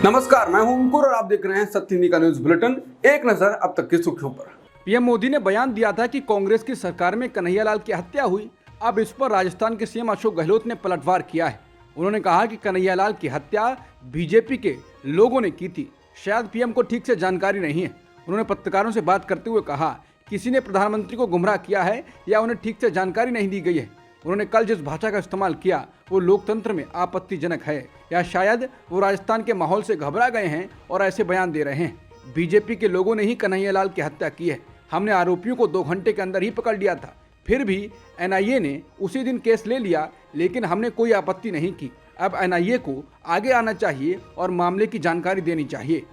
नमस्कार, मैं हूं अंकुर और आप देख रहे हैं सत्य हिंदी का न्यूज बुलेटिन। एक नजर अब तक की सुर्खियों पर। पीएम मोदी ने बयान दिया था कि कांग्रेस की सरकार में कन्हैयालाल की हत्या हुई। अब इस पर राजस्थान के सीएम अशोक गहलोत ने पलटवार किया है। उन्होंने कहा कि कन्हैयालाल की हत्या बीजेपी के लोगों ने की थी, शायद पीएम को ठीक से जानकारी नहीं है। उन्होंने पत्रकारों से बात करते हुए कहा, किसी ने प्रधानमंत्री को गुमराह किया है या उन्हें ठीक से जानकारी नहीं दी गई है। उन्होंने कल जिस भाषा का इस्तेमाल किया वो लोकतंत्र में आपत्तिजनक है, या शायद वो राजस्थान के माहौल से घबरा गए हैं और ऐसे बयान दे रहे हैं। बीजेपी के लोगों ने ही कन्हैयालाल की हत्या की है। हमने आरोपियों को 2 घंटे के अंदर ही पकड़ लिया था, फिर भी एनआईए ने उसी दिन केस ले लिया, लेकिन हमने कोई आपत्ति नहीं की। अब एनआईए को आगे आना चाहिए और मामले की जानकारी देनी चाहिए।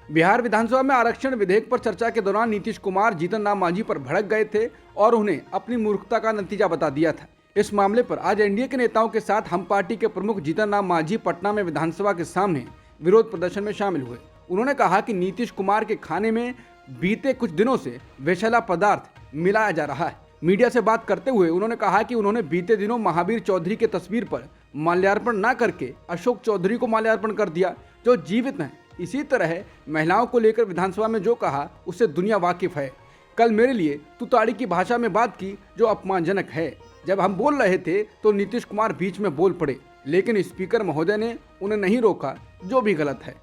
बिहार विधानसभा में आरक्षण विधेयक पर चर्चा के दौरान नीतीश कुमार जीतन राम मांझी पर भड़क गए थे और उन्हें अपनी मूर्खता का नतीजा बता दिया था। इस मामले पर आज एनडीए के नेताओं के साथ हम पार्टी के प्रमुख जीतन राम मांझी पटना में विधानसभा के सामने विरोध प्रदर्शन में शामिल हुए। उन्होंने कहा कि नीतीश कुमार के खाने में बीते कुछ दिनों से विषैला पदार्थ मिलाया जा रहा है। मीडिया से बात करते हुए उन्होंने कहा कि उन्होंने बीते दिनों महावीर चौधरी के तस्वीर पर माल्यार्पण न करके अशोक चौधरी को माल्यार्पण कर दिया, जो जीवित हैं। इसी तरह महिलाओं को लेकर विधानसभा में जो कहा उससे दुनिया वाकिफ है। कल मेरे लिए तुताड़ी की भाषा में बात की जो अपमानजनक है। जब हम बोल रहे थे तो नीतीश कुमार बीच में बोल पड़े, लेकिन स्पीकर महोदय ने उन्हें नहीं रोका, जो भी गलत है।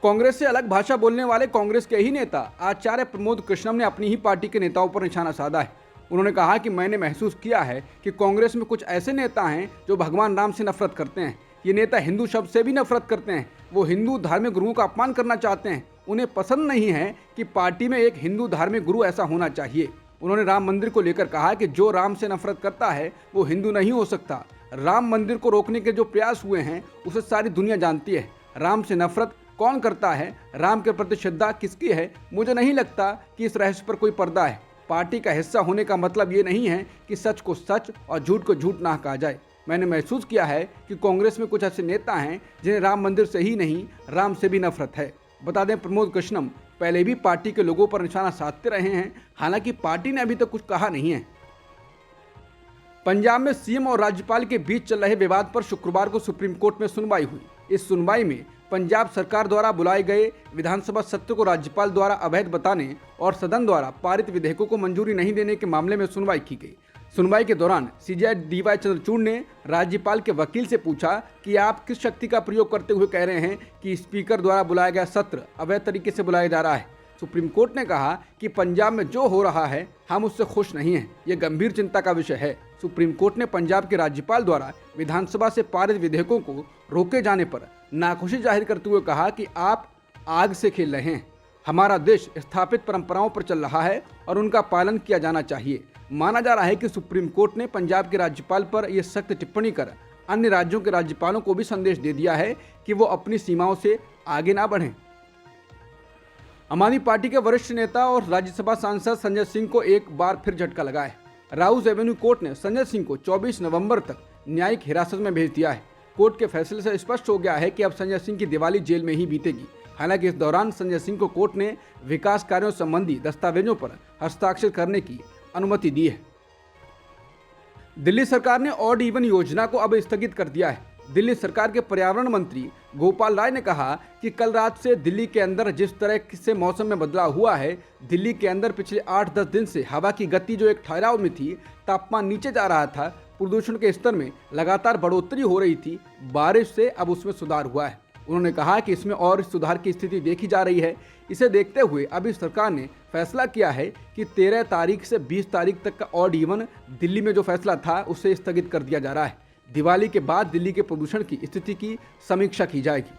कांग्रेस से अलग भाषा बोलने वाले कांग्रेस के ही नेता आचार्य प्रमोद कृष्णम ने अपनी ही पार्टी के नेताओं पर निशाना साधा है। उन्होंने कहा कि मैंने महसूस किया है कि कांग्रेस में कुछ ऐसे नेता हैं जो भगवान राम से नफरत करते हैं। ये नेता हिंदू शब्द से भी नफरत करते हैं। वो हिंदू धार्मिक गुरुओं का अपमान करना चाहते हैं। उन्हें पसंद नहीं है कि पार्टी में एक हिंदू धार्मिक गुरु ऐसा होना चाहिए। उन्होंने राम मंदिर को लेकर कहा कि जो राम से नफरत करता है वो हिंदू नहीं हो सकता। राम मंदिर को रोकने के जो प्रयास हुए हैं उसे सारी दुनिया जानती है। राम से नफरत कौन करता है, राम के प्रति श्रद्धा किसकी है, मुझे नहीं लगता कि इस रहस्य पर कोई पर्दा है। पार्टी का हिस्सा होने का मतलब ये नहीं है कि सच को सच और झूठ को झूठ ना कहा जाए। मैंने महसूस किया है कि कांग्रेस में कुछ ऐसे नेता हैं जिन्हें राम मंदिर से ही नहीं, राम से भी नफरत है। बता दें, प्रमोद कृष्णम पहले भी पार्टी के लोगों पर निशाना साधते रहे हैं, हालांकि पार्टी ने अभी तक कुछ कहा नहीं है। पंजाब में सीएम और राज्यपाल के बीच चल रहे विवाद पर शुक्रवार को सुप्रीम कोर्ट में सुनवाई हुई। इस सुनवाई में पंजाब सरकार द्वारा बुलाए गए विधानसभा सत्र को राज्यपाल द्वारा अवैध बताने और सदन द्वारा पारित विधेयकों को मंजूरी नहीं देने के मामले में सुनवाई की गई। सुनवाई के दौरान सीजेआई डीवाई चंद्रचूड़ ने राज्यपाल के वकील से पूछा कि आप किस शक्ति का प्रयोग करते हुए कह रहे हैं कि स्पीकर द्वारा बुलाया गया सत्र अवैध तरीके से बुलाया जा रहा है। सुप्रीम कोर्ट ने कहा कि पंजाब में जो हो रहा है हम उससे खुश नहीं हैं, यह गंभीर चिंता का विषय है। सुप्रीम कोर्ट ने पंजाब के राज्यपाल द्वारा विधानसभा से पारित विधेयकों को रोके जाने पर नाखुशी जाहिर करते हुए कहा कि आप आग से खेल रहे हैं। हमारा देश स्थापित परंपराओं पर चल रहा है और उनका पालन किया जाना चाहिए। माना जा रहा है कि सुप्रीम कोर्ट ने पंजाब के राज्यपाल पर यह सख्त टिप्पणी कर अन्य राज्यों के राज्यपालों को भी संदेश दे दिया है कि वो अपनी सीमाओं से आगे ना बढ़ें। आम आदमी पार्टी के वरिष्ठ नेता और राज्यसभा सांसद संजय सिंह को एक बार फिर झटका लगा है। राउस एवेन्यू कोर्ट ने संजय सिंह को 24 नवंबर तक न्यायिक हिरासत में भेज दिया है। कोर्ट के फैसले से स्पष्ट हो गया है कि अब संजय सिंह की दिवाली जेल में ही बीतेगी। हालांकि इस दौरान संजय सिंह को कोर्ट ने विकास कार्यों संबंधी दस्तावेजों पर हस्ताक्षर करने की अनुमति दी है। दिल्ली सरकार ने ऑड इवन योजना को अब स्थगित कर दिया है। दिल्ली सरकार के पर्यावरण मंत्री गोपाल राय ने कहा कि कल रात से दिल्ली के अंदर जिस तरह से मौसम में बदलाव हुआ है, दिल्ली के अंदर पिछले 8-10 दिन से हवा की गति जो एक ठहराव में थी, तापमान नीचे जा रहा था, प्रदूषण के स्तर में लगातार बढ़ोतरी हो रही थी, बारिश से अब उसमें सुधार हुआ है। उन्होंने कहा कि इसमें और सुधार की स्थिति देखी जा रही है। इसे देखते हुए अभी सरकार ने फैसला किया है कि 13 तारीख से 20 तारीख तक का ऑड इवन दिल्ली में जो फैसला था उसे स्थगित कर दिया जा रहा है। दिवाली के बाद दिल्ली के प्रदूषण की स्थिति की समीक्षा की जाएगी।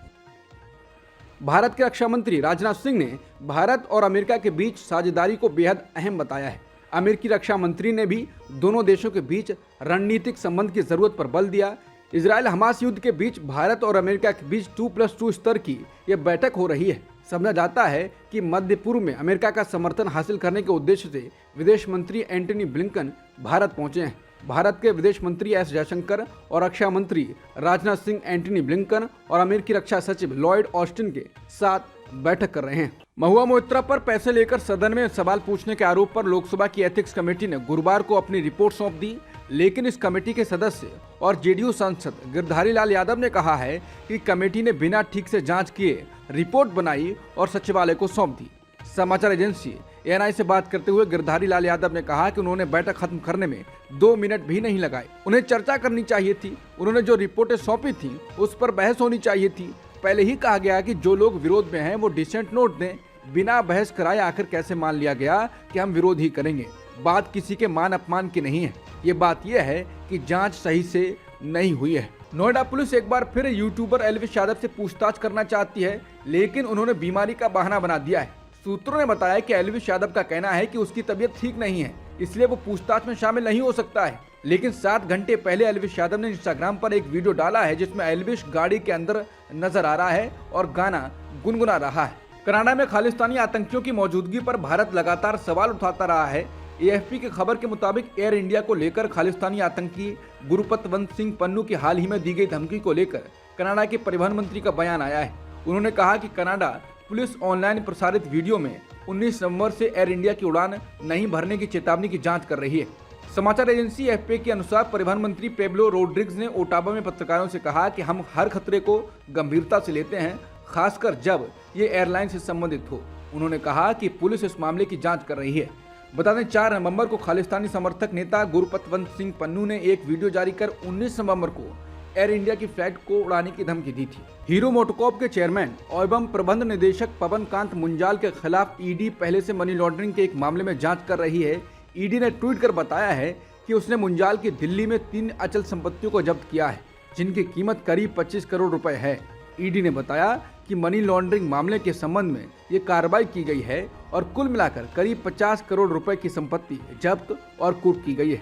भारत के रक्षा मंत्री राजनाथ सिंह ने भारत और अमेरिका के बीच साझेदारी को बेहद अहम बताया है। अमेरिकी रक्षा मंत्री ने भी दोनों देशों के बीच रणनीतिक संबंध की जरूरत पर बल दिया। इजराइल हमास युद्ध के बीच भारत और अमेरिका के बीच 2+2 स्तर की यह बैठक हो रही है। समझा जाता है कि मध्य पूर्व में अमेरिका का समर्थन हासिल करने के उद्देश्य से विदेश मंत्री एंटनी ब्लिंकन भारत पहुंचे हैं। भारत के विदेश मंत्री एस जयशंकर और रक्षा मंत्री राजनाथ सिंह एंटनी ब्लिंकन और अमेरिकी रक्षा सचिव लॉयड ऑस्टिन के साथ बैठक कर रहे हैं। महुआ मोइत्रा पर पैसे लेकर सदन में सवाल पूछने के आरोप पर लोकसभा की एथिक्स कमेटी ने गुरुवार को अपनी रिपोर्ट सौंप दी। लेकिन इस कमेटी के सदस्य और जेडीयू सांसद गिरधारी लाल यादव ने कहा है कि कमेटी ने बिना ठीक से जांच किए रिपोर्ट बनाई और सचिवालय को सौंप दी। समाचार एजेंसी एएनआई से बात करते हुए गिरधारी लाल यादव ने कहा कि उन्होंने बैठक खत्म करने में 2 मिनट भी नहीं लगाए। उन्हें चर्चा करनी चाहिए थी। उन्होंने जो रिपोर्टें सौंपी थी उस पर बहस होनी चाहिए थी। पहले ही कहा गया कि जो लोग विरोध में हैं वो डिसेंट नोट दें। बिना बहस कराए आखिर कैसे मान लिया गया कि हम विरोध ही करेंगे। बात किसी के मान अपमान की नहीं है, ये बात यह है कि जांच सही से नहीं हुई है। नोएडा पुलिस एक बार फिर यूट्यूबर एल्विश यादव से पूछताछ करना चाहती है, लेकिन उन्होंने बीमारी का बहाना बना दिया है। सूत्रों ने बताया कि एल्विश यादव का कहना है कि उसकी तबीयत ठीक नहीं है, इसलिए वो पूछताछ में शामिल नहीं हो सकता है। लेकिन 7 घंटे पहले एल्विश यादव ने इंस्टाग्राम पर एक वीडियो डाला है जिसमें एल्विश गाड़ी के अंदर नजर आ रहा है और गाना गुनगुना रहा है। कनाडा में खालिस्तानी आतंकियों की मौजूदगी पर भारत लगातार सवाल उठाता रहा है। एएफपी की खबर के मुताबिक एयर इंडिया को लेकर खालिस्तानी आतंकी गुरपतवंत सिंह पन्नू की हाल ही में दी गई धमकी को लेकर कनाडा के परिवहन मंत्री का बयान आया है। उन्होंने कहा कि कनाडा पुलिस ऑनलाइन प्रसारित वीडियो में 19 नवंबर से एयर इंडिया की उड़ान नहीं भरने की चेतावनी की जांच कर रही है। समाचार एजेंसी एएफपी के अनुसार परिवहन मंत्री पेब्लो रोड्रिग्स ने ओटावा में पत्रकारों से कहा कि हम हर खतरे को गंभीरता से लेते हैं, खासकर जब ये एयरलाइन से संबंधित हो। उन्होंने कहा कि पुलिस इस मामले की जांच कर रही है। बता दें 4 नवंबर को खालिस्तानी समर्थक नेता गुरपतवंत सिंह पन्नू ने एक वीडियो जारी कर 19 नवंबर को एयर इंडिया की फ्लाइट को उड़ाने की धमकी दी थी। हीरो मोटोकॉर्प के चेयरमैन एवं प्रबंध निदेशक पवन कांत मुंजाल के खिलाफ ईडी पहले से मनी लॉन्ड्रिंग के एक मामले में जांच कर रही है। ईडी ने ट्वीट कर बताया है कि उसने मुंजाल की दिल्ली में 3 अचल संपत्तियों को जब्त किया है, जिनकी कीमत करीब 25 करोड़ रुपए है। ईडी ने बताया कि मनी लॉन्ड्रिंग मामले के संबंध में ये कार्रवाई की गई है और कुल मिलाकर करीब 50 करोड़ रुपए की संपत्ति जब्त और कुर्क की गई है।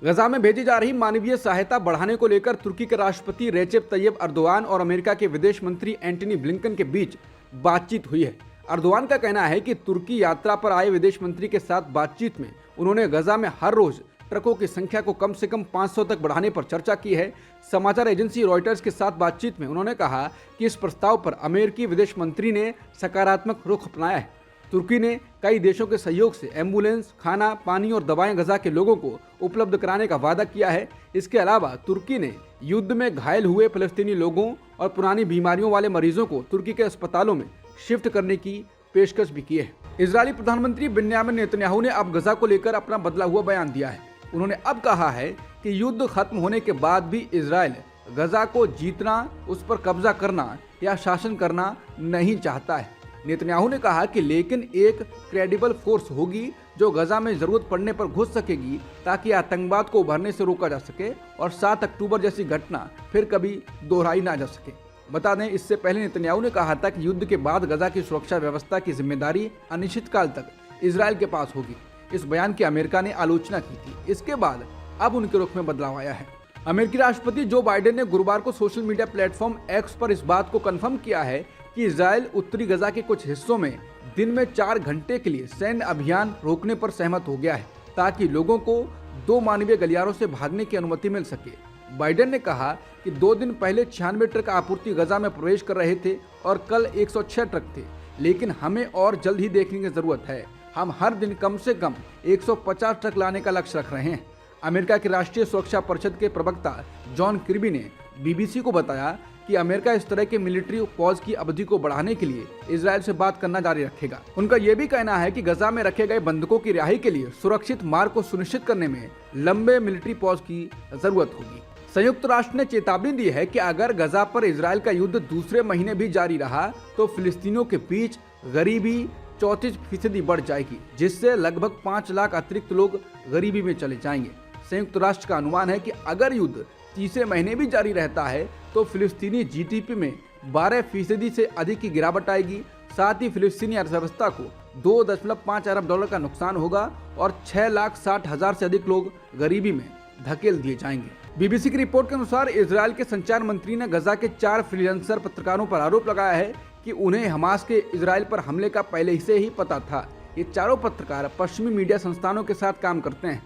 गजा में भेजी जा रही मानवीय सहायता बढ़ाने को लेकर तुर्की के राष्ट्रपति रेसेप तैयब अर्दोआन और अमेरिका के विदेश मंत्री एंटनी ब्लिंकन के बीच बातचीत हुई है। अर्दोआन का कहना है कि तुर्की यात्रा पर आए विदेश मंत्री के साथ बातचीत में उन्होंने गजा में हर रोज ट्रकों की संख्या को कम से कम 500 तक बढ़ाने पर चर्चा की है। समाचार एजेंसी रॉयटर्स के साथ बातचीत में उन्होंने कहा कि इस प्रस्ताव पर अमेरिकी विदेश मंत्री ने सकारात्मक रुख अपनाया है। तुर्की ने कई देशों के सहयोग से एम्बुलेंस, खाना, पानी और दवाएं गजा के लोगों को उपलब्ध कराने का वादा किया है। इसके अलावा तुर्की ने युद्ध में घायल हुए फलस्तीनी लोगों और पुरानी बीमारियों वाले मरीजों को तुर्की के अस्पतालों में शिफ्ट करने की पेशकश भी की है। इजरायली प्रधानमंत्री बेंयामिन नेतन्याहू ने अब गजा को लेकर अपना बदला हुआ बयान दिया है। उन्होंने अब कहा है कि युद्ध खत्म होने के बाद भी इजराइल गजा को जीतना, उस पर कब्जा करना या शासन करना नहीं चाहता है। नेतन्याहू ने कहा कि लेकिन एक क्रेडिबल फोर्स होगी जो गजा में जरूरत पड़ने पर घुस सकेगी ताकि आतंकवाद को उभरने से रोका जा सके और 7 अक्टूबर जैसी घटना फिर कभी दोहराई ना जा सके। बता दें, इससे पहले नेतन्याहू ने कहा था कि युद्ध के बाद गजा की सुरक्षा व्यवस्था की जिम्मेदारी अनिश्चितकाल तक इजराइल के पास होगी। इस बयान की अमेरिका ने आलोचना की थी। इसके बाद अब उनके रुख में बदलाव आया है। अमेरिकी राष्ट्रपति जो बाइडेन ने गुरुवार को सोशल मीडिया प्लेटफॉर्म एक्स पर इस बात को कंफर्म किया है कि इजराइल उत्तरी गजा के कुछ हिस्सों में दिन में 4 घंटे के लिए सैन्य अभियान रोकने पर सहमत हो गया है ताकि लोगों को 2 मानवीय गलियारों से भागने की अनुमति मिल सके। बाइडेन ने कहा कि 2 दिन पहले 96 ट्रक आपूर्ति गजा में प्रवेश कर रहे थे और कल 106 ट्रक थे, लेकिन हमें और जल्द ही देखने की जरूरत है। हम हर दिन कम से कम 150 ट्रक लाने का लक्ष्य रख रहे हैं। अमेरिका की राष्ट्रीय सुरक्षा परिषद के प्रवक्ता जॉन किर्बी ने बीबीसी को बताया कि अमेरिका इस तरह के मिलिट्री पॉज की अवधि को बढ़ाने के लिए इजराइल से बात करना जारी रखेगा। उनका यह भी कहना है कि गजा में रखे गए बंधकों की रिहाई के लिए सुरक्षित मार्ग को सुनिश्चित करने में लंबे मिलिट्री पॉज की जरूरत होगी। संयुक्त राष्ट्र ने चेतावनी दी है कि अगर गजा पर इजराइल का युद्ध दूसरे महीने भी जारी रहा तो फिलिस्तीनियों के बीच गरीबी 34% बढ़ जाएगी, जिससे लगभग 5 लाख अतिरिक्त लोग गरीबी में चले जाएंगे। संयुक्त राष्ट्र का अनुमान है कि अगर युद्ध तीसरे महीने भी जारी रहता है तो फिलिस्तीनी जीडीपी में 12% से अधिक की गिरावट आएगी। साथ ही फिलिस्तीनी अर्थव्यवस्था को $2.5 अरब का नुकसान होगा और 6,60,000 से अधिक लोग गरीबी में धकेल दिए जाएंगे। बीबीसी की रिपोर्ट के अनुसार इजराइल के संचार मंत्री ने गजा के 4 फ्रीलांसर पत्रकारों पर आरोप लगाया है कि उन्हें हमास के इजराइल पर हमले का पहले से ही पता था। ये चारों पत्रकार पश्चिमी मीडिया संस्थानों के साथ काम करते हैं।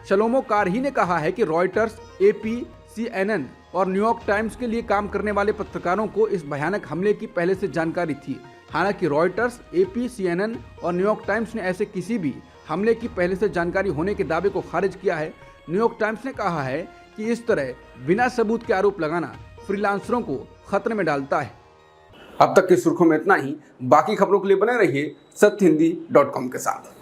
शलोमो कारही ने कहा है कि रॉयटर्स, एपी, CNN और न्यूयॉर्क टाइम्स के लिए काम करने वाले पत्रकारों को इस भयानक हमले की पहले से जानकारी थी। हालांकि रॉयटर्स, एपी, CNN और न्यूयॉर्क टाइम्स ने ऐसे किसी भी हमले की पहले से जानकारी होने के दावे को खारिज किया है। न्यूयॉर्क टाइम्स ने कहा है कि इस तरह बिना सबूत के आरोप लगाना फ्रीलांसरों को खतरे में डालता है। अब तक की सुर्खियों में इतना ही। बाकी खबरों के लिए बने रहिए सत्यहिंदी.com के साथ।